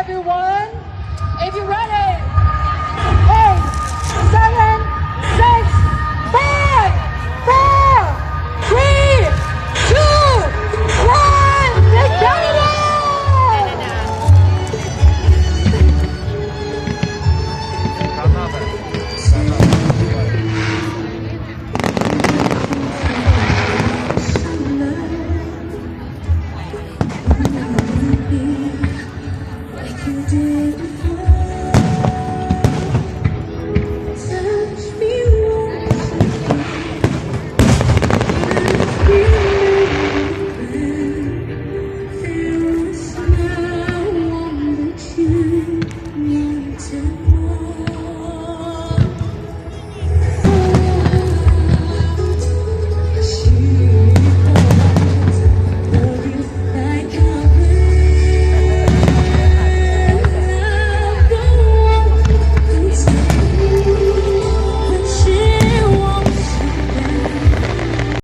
everyone. If you're ready. 8, 7, 6, 5, 4, 3, 2, 1. Let's count it out. Like you did